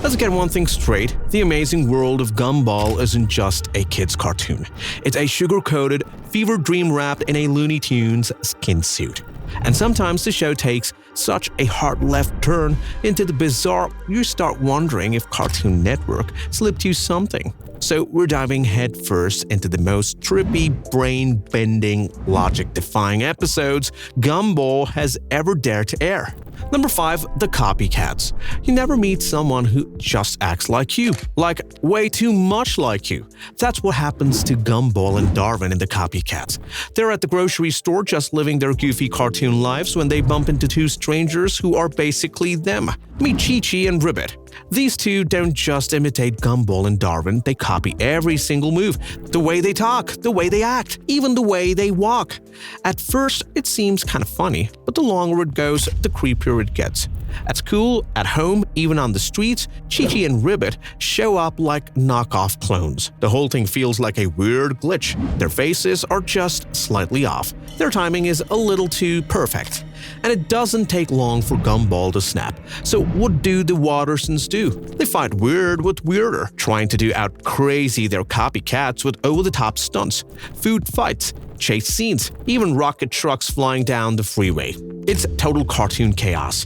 Let's get one thing straight. The Amazing World of Gumball isn't just a kid's cartoon. It's a sugar-coated, fever dream wrapped in a Looney Tunes skin suit. And sometimes the show takes such a hard left turn into the bizarre, you start wondering if Cartoon Network slipped you something. So we're diving headfirst into the most trippy, brain-bending, logic-defying episodes Gumball has ever dared to air. Number 5. The Copycats. You never meet someone who just acts like you, like way too much like you. That's what happens to Gumball and Darwin in The Copycats. They're at the grocery store just living their goofy cartoon lives when they bump into two strangers who are basically them. Meet Chi-Chi and Ribbit. These two don't just imitate Gumball and Darwin, they copy every single move. The way they talk, the way they act, even the way they walk. At first, it seems kind of funny, but the longer it goes, the creepier it gets. At school, at home, even on the streets, Chi-Chi and Ribbit show up like knockoff clones. The whole thing feels like a weird glitch. Their faces are just slightly off. Their timing is a little too perfect. And it doesn't take long for Gumball to snap. So what do the Wattersons do? They fight weird with weirder, trying to do out crazy their copycats with over-the-top stunts, food fights, chase scenes, even rocket trucks flying down the freeway. It's total cartoon chaos.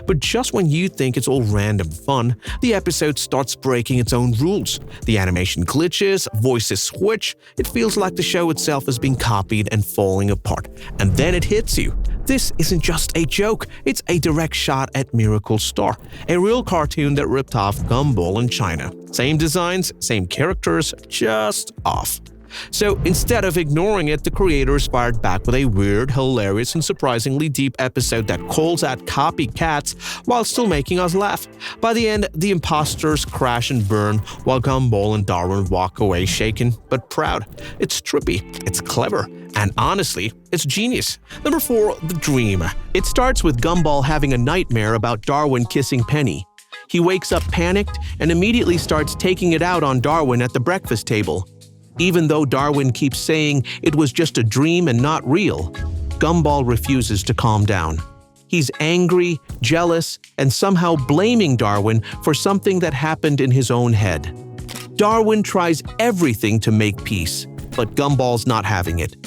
But just when you think it's all random fun, the episode starts breaking its own rules. The animation glitches, voices switch, it feels like the show itself is being copied and falling apart. And then it hits you. This isn't just a joke, it's a direct shot at Miracle Star, a real cartoon that ripped off Gumball in China. Same designs, same characters, just off. So instead of ignoring it, the creators fired back with a weird, hilarious, and surprisingly deep episode that calls out copycats while still making us laugh. By the end, the imposters crash and burn while Gumball and Darwin walk away shaken but proud. It's trippy, it's clever, and honestly, it's genius. Number 4. The Dream. It starts with Gumball having a nightmare about Darwin kissing Penny. He wakes up panicked and immediately starts taking it out on Darwin at the breakfast table. Even though Darwin keeps saying it was just a dream and not real, Gumball refuses to calm down. He's angry, jealous, and somehow blaming Darwin for something that happened in his own head. Darwin tries everything to make peace, but Gumball's not having it.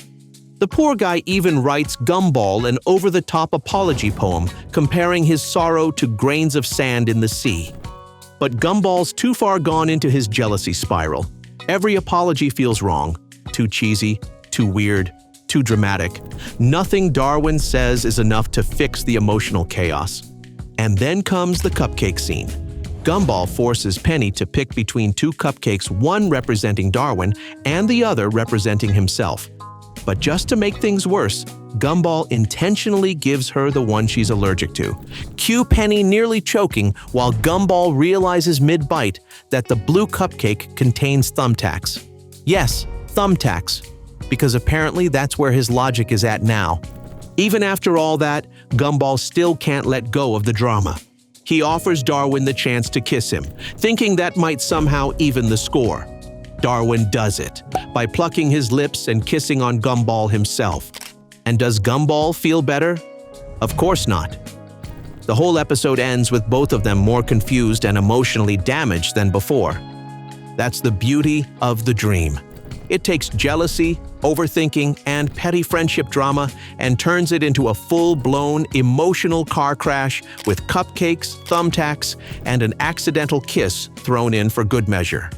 The poor guy even writes Gumball an over-the-top apology poem comparing his sorrow to grains of sand in the sea. But Gumball's too far gone into his jealousy spiral. Every apology feels wrong, too cheesy, too weird, too dramatic. Nothing Darwin says is enough to fix the emotional chaos. And then comes the cupcake scene. Gumball forces Penny to pick between two cupcakes, one representing Darwin and the other representing himself. But just to make things worse, Gumball intentionally gives her the one she's allergic to. Cue Penny nearly choking while Gumball realizes mid-bite that the blue cupcake contains thumbtacks. Yes, thumbtacks, because apparently that's where his logic is at now. Even after all that, Gumball still can't let go of the drama. He offers Darwin the chance to kiss him, thinking that might somehow even the score. Darwin does it, by plucking his lips and kissing on Gumball himself. And does Gumball feel better? Of course not. The whole episode ends with both of them more confused and emotionally damaged than before. That's the beauty of the dream. It takes jealousy, overthinking, and petty friendship drama and turns it into a full-blown emotional car crash with cupcakes, thumbtacks, and an accidental kiss thrown in for good measure.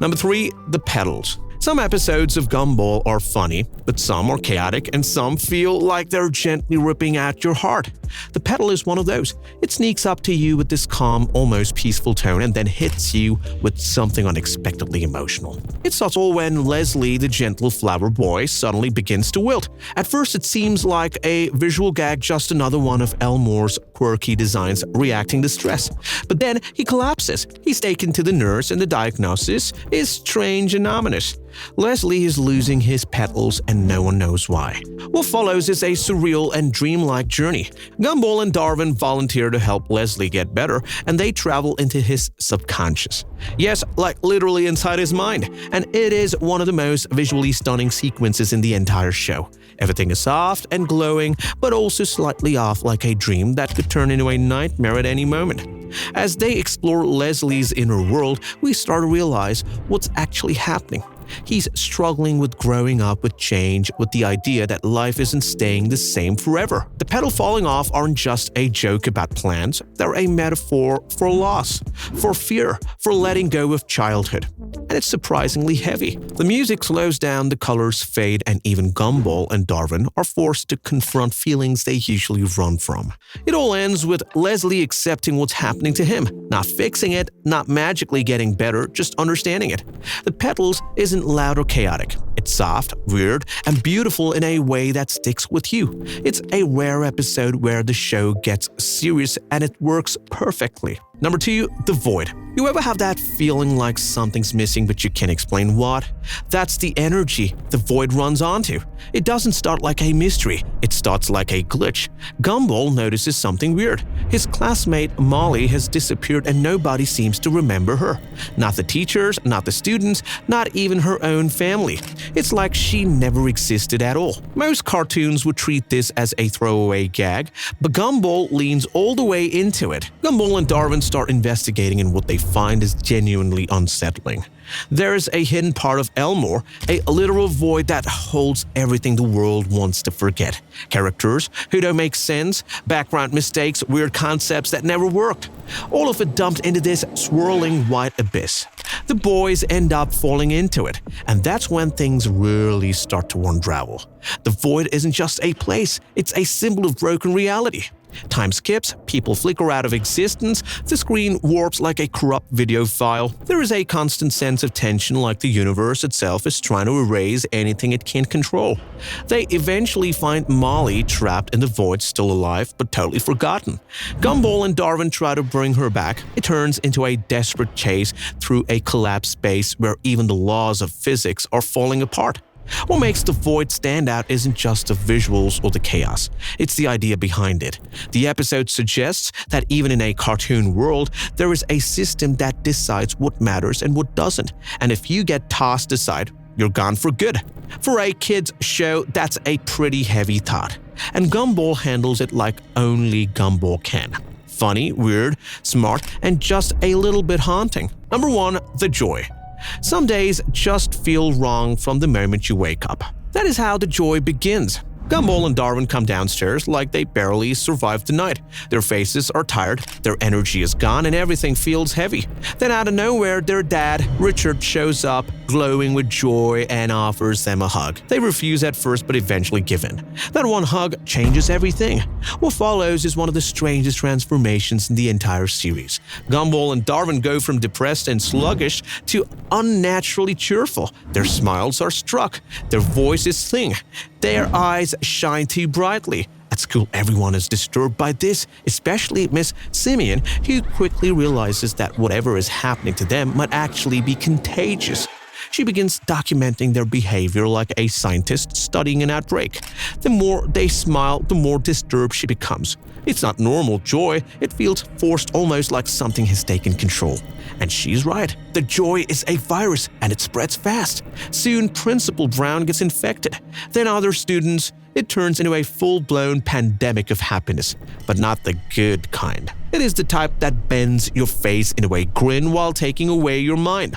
Number 3. The Pedals. Some episodes of Gumball are funny, but some are chaotic and some feel like they're gently ripping at your heart. The Pedal is one of those. It sneaks up to you with this calm, almost peaceful tone and then hits you with something unexpectedly emotional. It's subtle when Leslie, the gentle flower boy, suddenly begins to wilt. At first it seems like a visual gag, just another one of Elmore's quirky designs reacting to stress. But then he collapses. He's taken to the nurse and the diagnosis is strange and ominous. Leslie is losing his petals and no one knows why. What follows is a surreal and dreamlike journey. Gumball and Darwin volunteer to help Leslie get better, and they travel into his subconscious. Yes, like literally inside his mind. And it is one of the most visually stunning sequences in the entire show. Everything is soft and glowing, but also slightly off like a dream that could turn into a nightmare at any moment. As they explore Leslie's inner world, we start to realize what's actually happening. He's struggling with growing up with change, with the idea that life isn't staying the same forever. The petal falling off aren't just a joke about plans, they're a metaphor for loss, for fear, for letting go of childhood. And it's surprisingly heavy. The music slows down, the colors fade, and even Gumball and Darwin are forced to confront feelings they usually run from. It all ends with Leslie accepting what's happening to him, not fixing it, not magically getting better, just understanding it. The petals isn't loud or chaotic. It's soft, weird, and beautiful in a way that sticks with you. It's a rare episode where the show gets serious and it works perfectly. Number 2, The Void. You ever have that feeling like something's missing but you can't explain what? That's the energy the void runs onto. It doesn't start like a mystery, it starts like a glitch. Gumball notices something weird. His classmate Molly has disappeared and nobody seems to remember her. Not the teachers, not the students, not even her own family. It's like she never existed at all. Most cartoons would treat this as a throwaway gag, but Gumball leans all the way into it. Gumball and Darwin start investigating, and what they find is genuinely unsettling. There is a hidden part of Elmore, a literal void that holds everything the world wants to forget. Characters who don't make sense, background mistakes, weird concepts that never worked. All of it dumped into this swirling white abyss. The boys end up falling into it, and that's when things really start to unravel. The void isn't just a place, it's a symbol of broken reality. Time skips, people flicker out of existence, the screen warps like a corrupt video file. There is a constant sense of tension, like the universe itself is trying to erase anything it can't control. They eventually find Molly trapped in the void, still alive but totally forgotten. Gumball and Darwin try to bring her back. It turns into a desperate chase through a collapsed space where even the laws of physics are falling apart. What makes the void stand out isn't just the visuals or the chaos, it's the idea behind it. The episode suggests that even in a cartoon world, there is a system that decides what matters and what doesn't, and if you get tossed aside, you're gone for good. For a kids' show, that's a pretty heavy thought, and Gumball handles it like only Gumball can. Funny, weird, smart, and just a little bit haunting. Number 1, The Joy. Some days just feel wrong from the moment you wake up. That is how The Joy begins. Gumball and Darwin come downstairs like they barely survived the night. Their faces are tired, their energy is gone, and everything feels heavy. Then out of nowhere, their dad, Richard, shows up, glowing with joy, and offers them a hug. They refuse at first but eventually give in. That one hug changes everything. What follows is one of the strangest transformations in the entire series. Gumball and Darwin go from depressed and sluggish to unnaturally cheerful. Their smiles are struck, their voices sing, their eyes shine too brightly. At school, everyone is disturbed by this, especially Miss Simeon, who quickly realizes that whatever is happening to them might actually be contagious. She begins documenting their behavior like a scientist studying an outbreak. The more they smile, the more disturbed she becomes. It's not normal joy, it feels forced, almost like something has taken control. And she's right, the joy is a virus and it spreads fast. Soon, Principal Brown gets infected, then other students. It turns into a full-blown pandemic of happiness, but not the good kind. It is the type that bends your face into a grin while taking away your mind.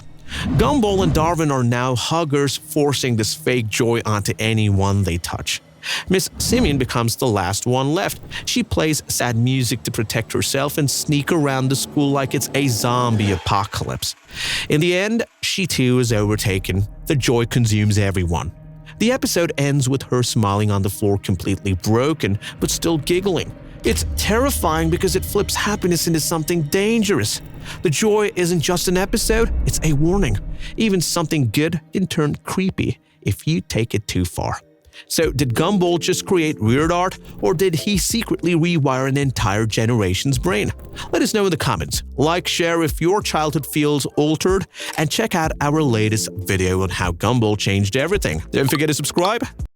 Gumball and Darwin are now huggers, forcing this fake joy onto anyone they touch. Miss Simeon becomes the last one left. She plays sad music to protect herself and sneak around the school like it's a zombie apocalypse. In the end, she too is overtaken. The joy consumes everyone. The episode ends with her smiling on the floor, completely broken, but still giggling. It's terrifying because it flips happiness into something dangerous. The joy isn't just an episode, it's a warning. Even something good can turn creepy if you take it too far. So did Gumball just create weird art, or did he secretly rewire an entire generation's brain? Let us know in the comments. Like, share if your childhood feels altered, and check out our latest video on how Gumball changed everything. Don't forget to subscribe.